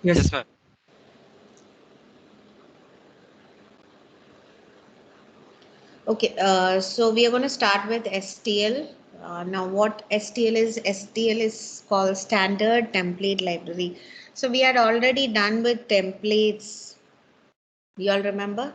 Yes. ma'am. Okay, so we are going to start with STL. Now, what STL is? STL is called Standard Template Library. So we had already done with templates. You all remember?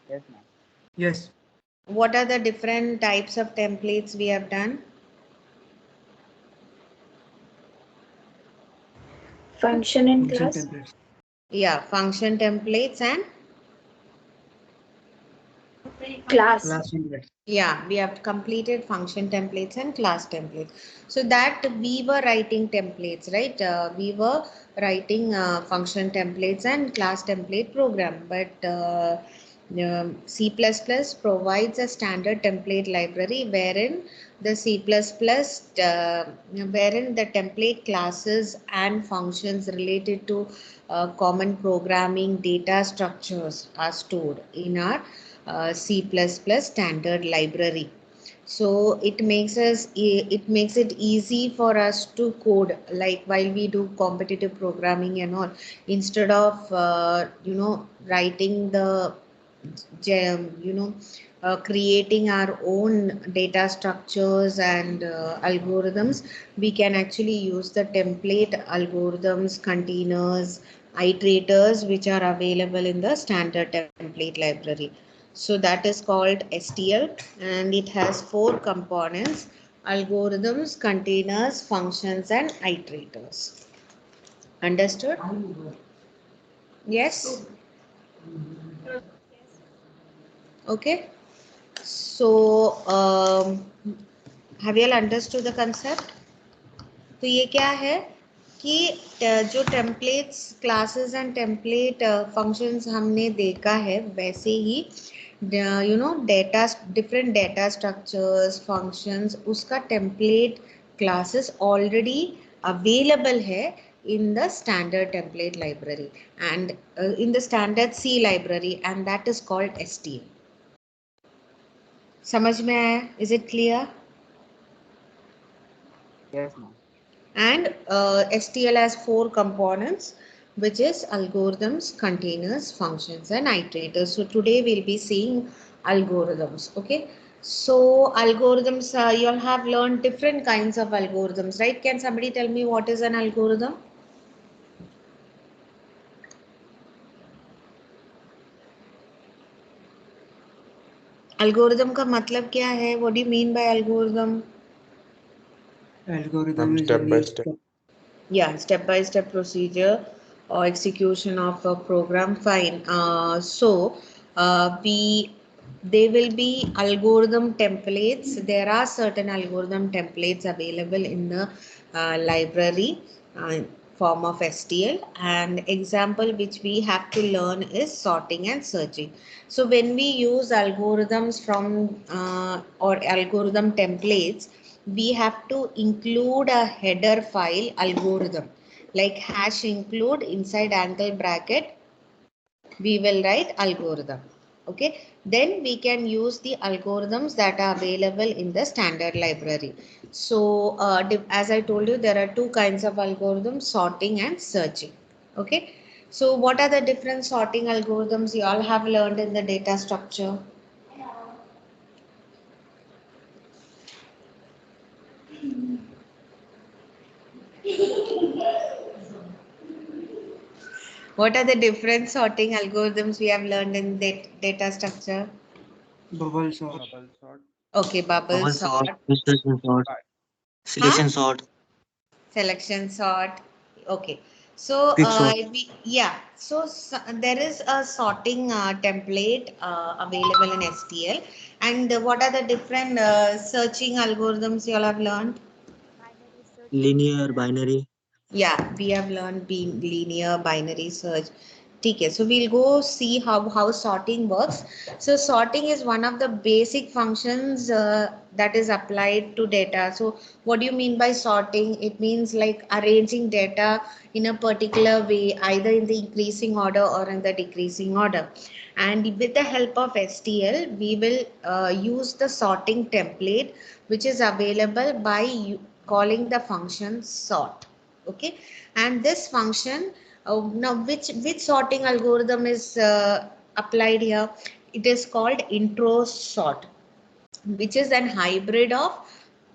Yes, ma'am. Yes. What are the different types of templates we have done? Function and Function class. templates. Yeah, function templates and Class. Class templates. yeah, we have completed function templates and class templates. So that we were writing templates, right? We were writing function templates and class template program, but C++ provides a standard template library wherein the wherein the template classes and functions related to common programming data structures are stored in our C++ standard library. So it makes it easy for us to code, like while we do competitive programming and all, instead of writing the creating our own data structures and algorithms. We can actually use the template algorithms, containers, iterators which are available in the standard template library. So that is called STL, and it has four components: algorithms, containers, functions, and iterators. Understood? Yes? Okay. So, have you all understood the concept? तो ये क्या है कि जो templates classes and template functions हमने देखा है, वैसे ही data different data structures functions उसका टेम्पलेट क्लासेस ऑलरेडी अवेलेबल है in the standard template library and in the standard C library, and that is called STL. समझ में आया? Is it clear? Yes, ma'am. And STL has four components, which is algorithms, containers, functions, and iterators. So today we'll be seeing algorithms. Okay. So algorithms, you all have learned different kinds of algorithms, right? Can somebody tell me what is an algorithm? Algorithm का मतलब क्या है? What do you mean by algorithm? Algorithm is Step by any step. Yeah, step-by-step procedure or execution of a program. Fine. There will be algorithm templates. There are certain algorithm templates available in the library form of STL. And example which we have to learn is sorting and searching. So when we use algorithms from or algorithm templates, we have to include a header file algorithm, like hash include inside angle bracket we will write algorithm. Okay, then we can use the algorithms that are available in the standard library. So as I told you, there are two kinds of algorithms: sorting and searching. Okay, so what are the different sorting algorithms you all have learned in the data structure? What are the different sorting algorithms we have learned in data structure? bubble sort. Bubble sort. Okay, bubble Bubble sort, sort. selection sort, Right. Huh? selection sort, Selection sort. Okay. So, quick sort. there is a sorting template available in STL. And what are the different searching algorithms you all have learned? Linear, binary. Yeah, we have learned being linear binary search. Okay, so we'll go see how sorting works. So sorting is one of the basic functions that is applied to data. So what do you mean by sorting? It means like arranging data in a particular way, either in the increasing order or in the decreasing order. And with the help of STL, we will use the sorting template, which is available by calling the function sort. Okay, and this function, now which sorting algorithm is applied here? It is called intro sort, which is an hybrid of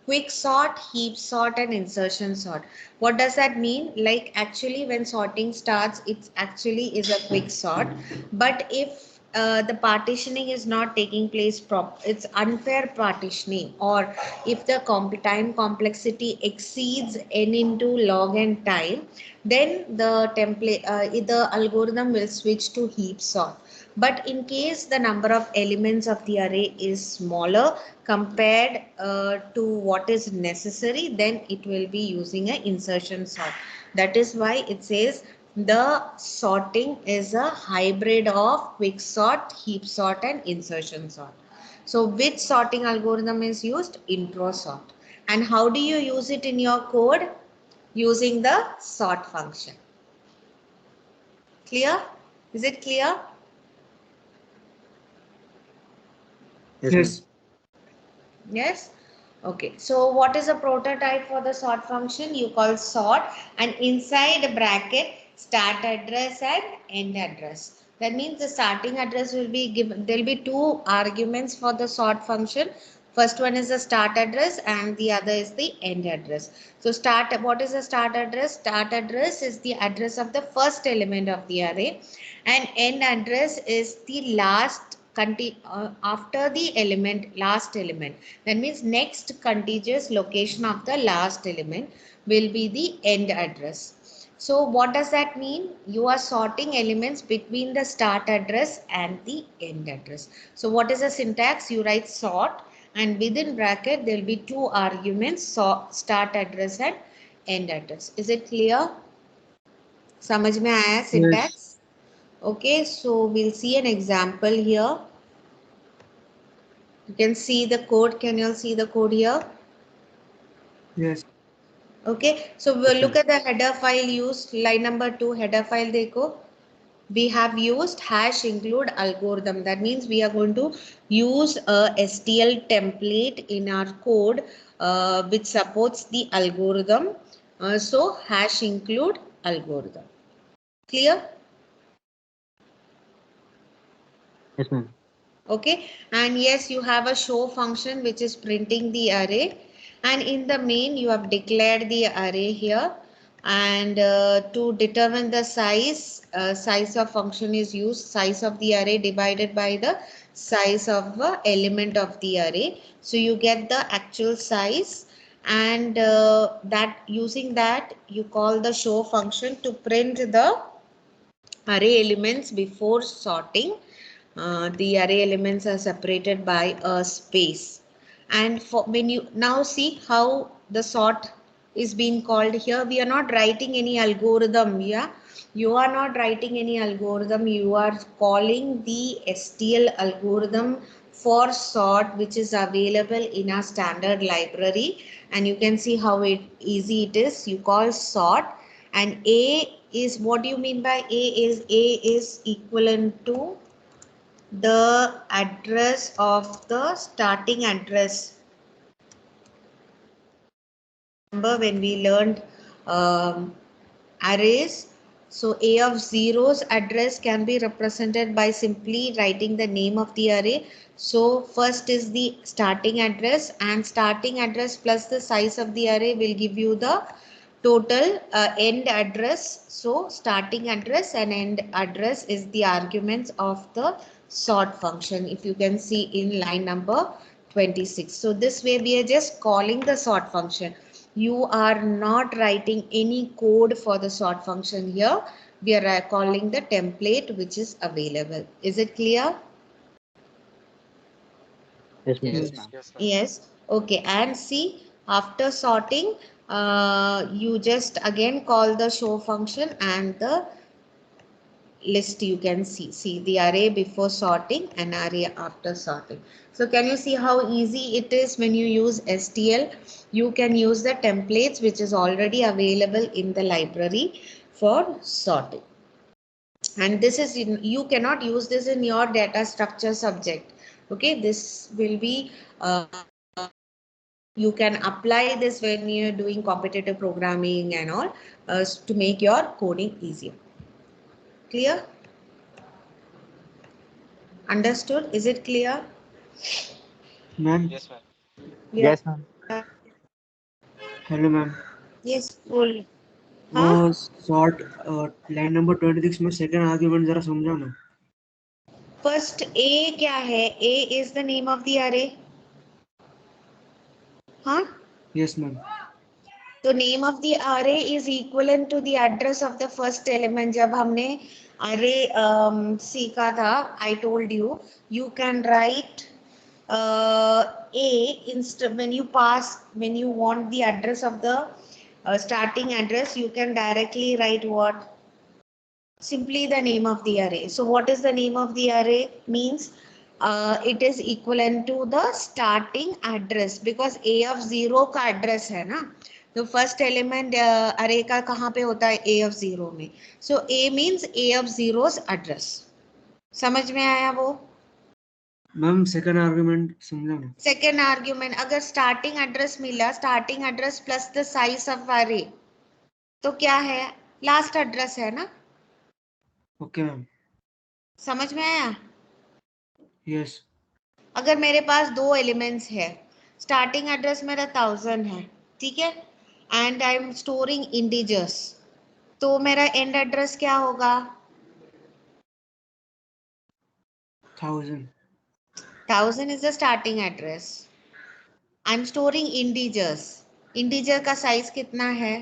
quick sort, heap sort, and insertion sort. What does that mean? Like actually when sorting starts, it actually is a quick sort, but if the partitioning is not taking place it's unfair partitioning, or if the time complexity exceeds n into log n time, then the template the algorithm will switch to heap sort. But in case the number of elements of the array is smaller compared to what is necessary, then it will be using an insertion sort. That is why it says the sorting is a hybrid of quick sort, heap sort, and insertion sort. So which sorting algorithm is used? Intro sort. And how do you use it in your code? Using the sort function. Clear? Is it clear? Yes, ma'am. Yes. Yes. Okay. So what is a prototype for the sort function? You call sort, and inside a bracket start address and end address. That means the starting address will be given. There will be two arguments for the sort function. First one is the start address and the other is the end address. So what is the start address? Start address is the address of the first element of the array, and end address is the last after the last element. That means next contiguous location of the last element will be the end address. So what does that mean? You are sorting elements between the start address and the end address. So what is the syntax? You write sort, and within bracket there will be two arguments, so start address and end address. Is it clear? समझ में आया Yes. syntax? Okay, so we'll see an example here. You can see the code. Can you all see the code here? Yes. Okay, so we'll look at the header file used. Line number 2, header file dekho. We have used hash include algorithm. That means we are going to use a STL template in our code which supports the algorithm. So hash include algorithm. Clear? Yes, ma'am. Okay, and yes, you have a show function which is printing the array, and in the main you have declared the array here, and to determine the size of function is used, size of the array divided by the size of the element of the array. So you get the actual size, and that using that you call the show function to print the array elements before sorting. The array elements are separated by a space, and for when you now see how the sort is being called here, we are not writing any algorithm. Yeah, you are not writing any algorithm, you are calling the STL algorithm for sort, which is available in our standard library, and you can see how easy it is. You call sort, and a is, what do you mean by a is equivalent to the address of the starting address. Remember when we learned arrays, so a of zeros address can be represented by simply writing the name of the array. So first is the starting address, and starting address plus the size of the array will give you the total end address. So starting address and end address is the arguments of the sort function, if you can see in line number 26. So this way we are just calling the sort function. You are not writing any code for the sort function here. We are calling the template which is available. Is it clear? Yes, ma'am. Yes. Yes. Okay. And see, after sorting, you just again call the show function, and the list you can see the array before sorting and array after sorting. So can you see how easy it is when you use STL? You can use the templates which is already available in the library for sorting. And this is you cannot use this in your data structure subject. Okay, this will be You can apply this when you're doing competitive programming and all to make your coding easier. Clear? Understood? Is it clear? Ma'am. Yes, ma'am. Yeah. Yes, ma'am. Hello, ma'am. Yes. बोल हाँ. Short line number 26 में second argument जरा समझाओ ना. First A क्या है? A is the name of the array. हाँ. Yes, ma'am. तो name of the array is equivalent to the address of the first element. जब हमने array सीखा था, I told you, you can write A instead when you want the address of the starting address, you can directly write what? Simply the name of the array. So what is the name of the array? Means it is equivalent to the starting address because A of 0 का address है ना. तो first element array का कहाँ पे होता है? A of 0 में. So A means A of 0's address. समझ में आया वो? मैम सेकंड आर्गुमेंट समझाओ ना. Second argument, अगर starting address मिला, starting address plus the size of array, तो क्या है? Last address है ना? Okay ma'am. समझ में आया? यस. अगर मेरे पास दो एलिमेंट्स है, स्टार्टिंग एड्रेस मेरा 1000 है, ठीक है, and I am storing integers, तो मेरा एंड एड्रेस क्या होगा? 1000. 1000 is the starting address. I am storing integers. Integer का साइज कितना है?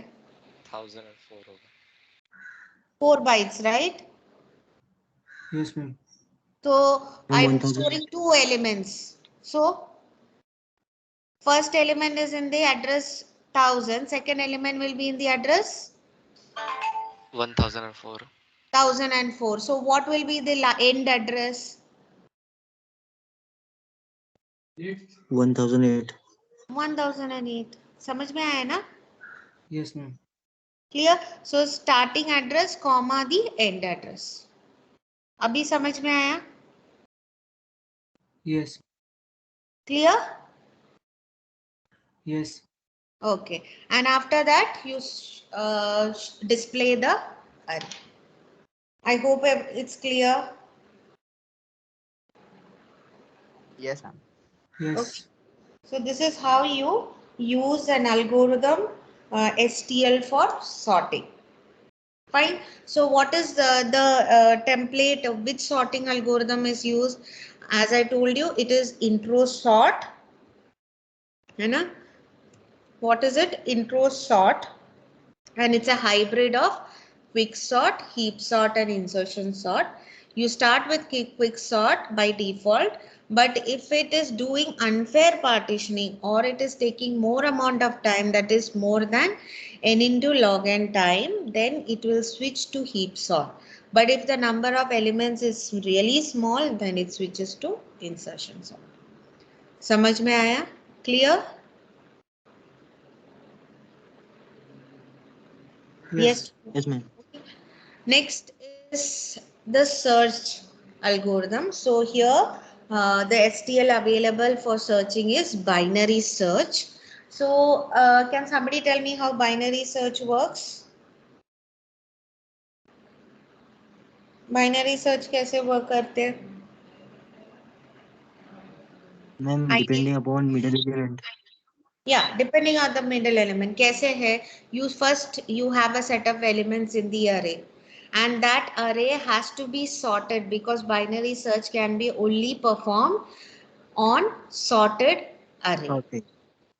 1004 होगा. 4 बाइट्स, राइट? Yes ma'am. तो I am 1000. Storing two elements. So first element is in the address 1000, second element will be in the address 1004. 1004. So what will be the end address? 1008. 1008. समझ में आया ना? Yes ma'am. Clear? So starting address comma the end address. अभी समझ में आया? Yes. Clear? Yes. Okay. And after that you display the array. I hope it's clear. Yes, ma'am. Yes. Okay. So this is how you use an algorithm STL for sorting. Fine. So what is the template of which sorting algorithm is used? As I told you, it is intro sort. है ना? What is it? Intro sort, and it's a hybrid of quick sort, heap sort, and insertion sort. You start with quick sort by default, but if it is doing unfair partitioning or it is taking more amount of time, that is more than n into log n time, then it will switch to heap sort. But if the number of elements is really small, then it switches to insertion sort. समझ में आया? Clear? Yes. Yes, ma'am. Next is the search algorithm. So here the STL available for searching is binary search. So can somebody tell me how binary search works? Binary search कैसे work करते हैं? Ma'am, I depending upon middle element. Yeah, depending on the middle element. कैसे है? You have a set of elements in the array, and that array has to be sorted because binary search can be only performed on sorted array. Okay.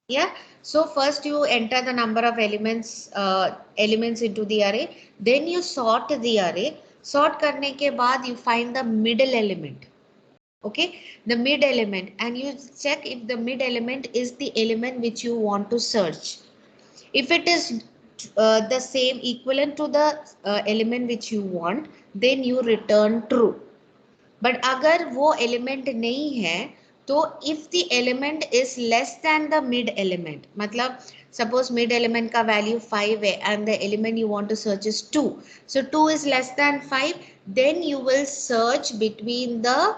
Yeah. So first you enter the number of elements into the array. Then you sort the array. Sort करने के बाद you find the middle element. Okay, the mid element, and you check if the mid element is the element which you want to search. If it is the same equivalent to the element which you want, then you return true. But अगर वो element नहीं है, तो if the element is less than the mid element, मतलब suppose mid element का value 5 है and the element you want to search is 2, so 2 is less than 5, then you will search between the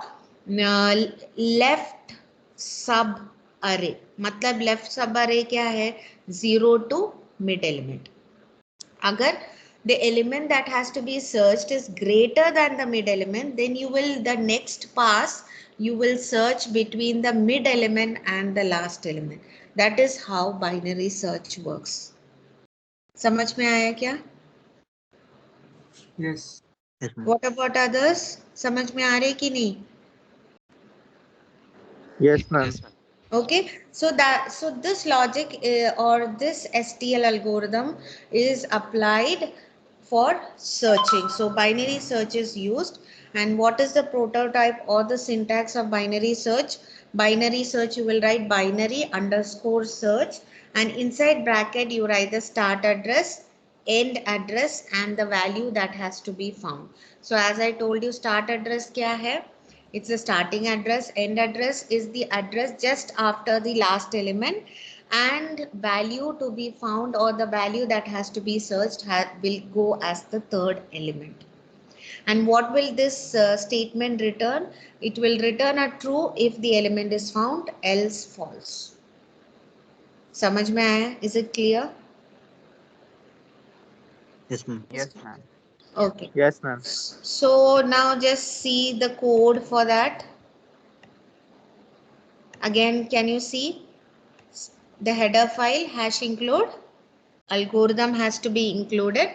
left sub array. मतलब left sub array क्या है? 0 to mid element. अगर the element that has to be searched is greater than the mid element, then you will, the next pass, you will search between the mid element and the last element. That is how binary search works. समझ में आया क्या? Yes. Yes, ma'am. What about others? समझ में आ रहे कि नहीं? Yes, ma'am. Yes, ma'am. Okay, so this logic or this STL algorithm is applied for searching. So binary search is used. And what is the prototype or the syntax of binary search? Binary search, you will write binary underscore search, and inside bracket you write the start address, end address, and the value that has to be found. So as I told you, start address क्या है? It's the starting address. End address is the address just after the last element, and value to be found or the value that has to be searched will go as the third element. And what will this statement return? It will return a true if the element is found, else false. समझ में आया? Is it clear? Yes, ma'am. Yes, ma'am. Okay. Yes, ma'am. So now just see the code for that. Again, can you see the header file hash include? Algorithm has to be included.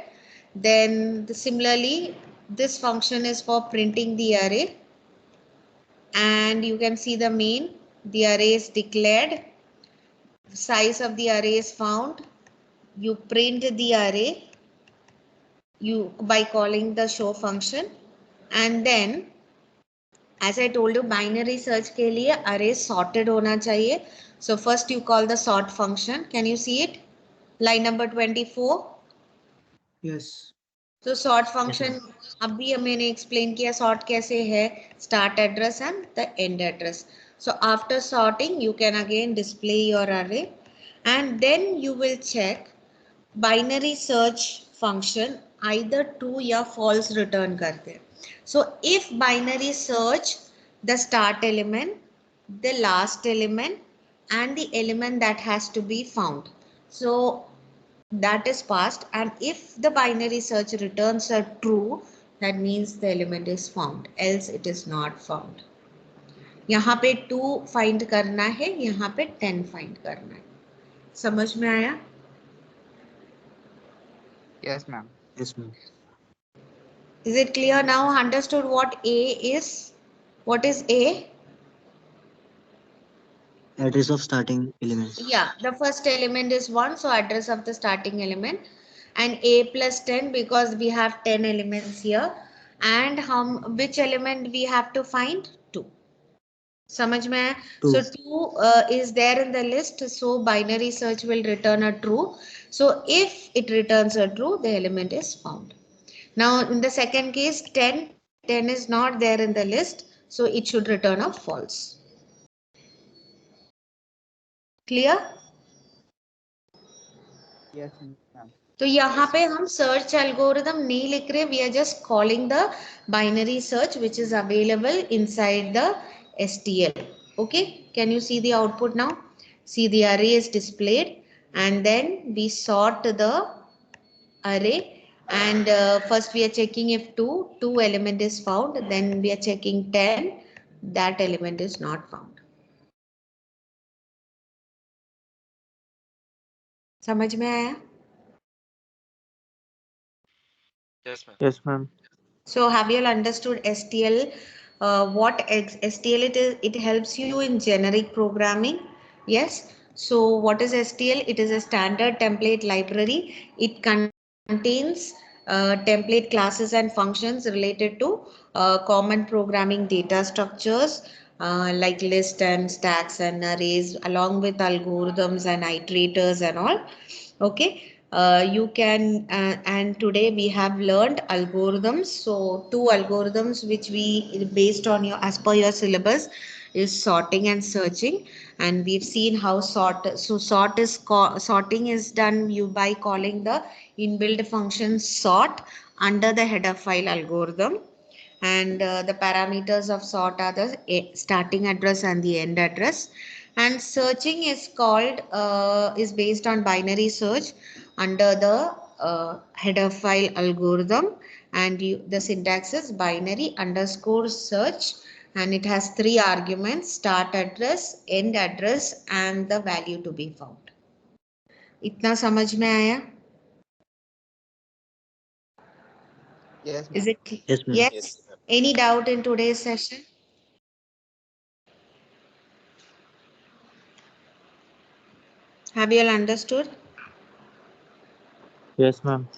Then similarly, this function is for printing the array. And you can see the main, the array is declared. Size of the array is found. You print the array by calling the show function. And then as I told you, binary search के लिए array sorted होना चाहिए. So first you call the sort function. Can you see it? Line number 24. Yes. So sort function अभी मैंने explain किया sort कैसे है, start address and the end address. So after sorting you can again display your array, and then you will check binary search function either true या false return करते. So if binary search the start element, the last element and the element that has to be found, so that is passed, and if the binary search returns a true, that means the element is found, else it is not found. यहाँ पे 2 find करना है, यहाँ पे 10 find करना है. समझ में आया? Yes, ma'am. Yes, ma'am. Is it clear now? Understood what A is? What is A? Address of starting element. Yeah, the first element is 1, so address of the starting element. And A plus 10 because we have 10 elements here. And which element we have to find? 2. समझ में आया? So 2 is there in the list, so binary search will return a true. So if it returns a true, the element is found. Now in the second case, 10 is not there in the list, so it should return a false. Clear? Yes, ma'am. तो यहाँ पे हम search algorithm नहीं लिख रहे, we are just calling the binary search which is available inside the STL. Okay, can you see the output now? See, the array is displayed, and then we sort the array, and first we are checking if 2 element is found, then we are checking 10, that element is not found. समझ में आया? Yes, ma'am. Yes, ma'am. So have you all understood STL? What STL it is? It helps you in generic programming. Yes. So what is STL? It is a standard template library. It contains template classes and functions related to common programming data structures like list and stacks and arrays, along with algorithms and iterators and all. Okay. You can and today we have learned algorithms. So 2 algorithms which we based on your as per your syllabus is sorting and searching, and we've seen how sorting is done by calling the inbuilt function sort under the header file algorithm, and the parameters of sort are the starting address and the end address. And searching is called is based on binary search under the header file algorithm, and the syntax is binary underscore search, and it has 3 arguments: start address, end address, and the value to be found. इतना समझ में आया? Yes, Is ma'am. it? Yes, ma'am. Yes. Yes, ma'am. Any doubt in today's session? Have you all understood? Yes, ma'am.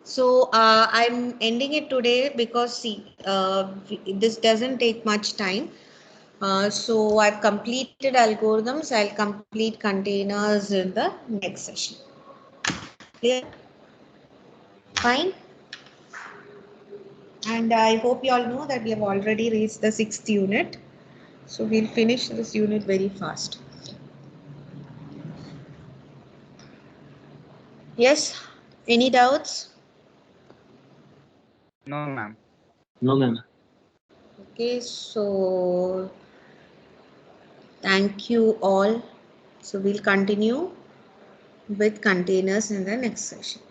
So I'm ending it today because see, this doesn't take much time. So I've completed algorithms. I'll complete containers in the next session. Clear? Fine. And I hope you all know that we have already reached the 6th unit. So we'll finish this unit very fast. Yes? Any doubts? No, ma'am. No, ma'am. Okay, so thank you all. So we'll continue with containers in the next session.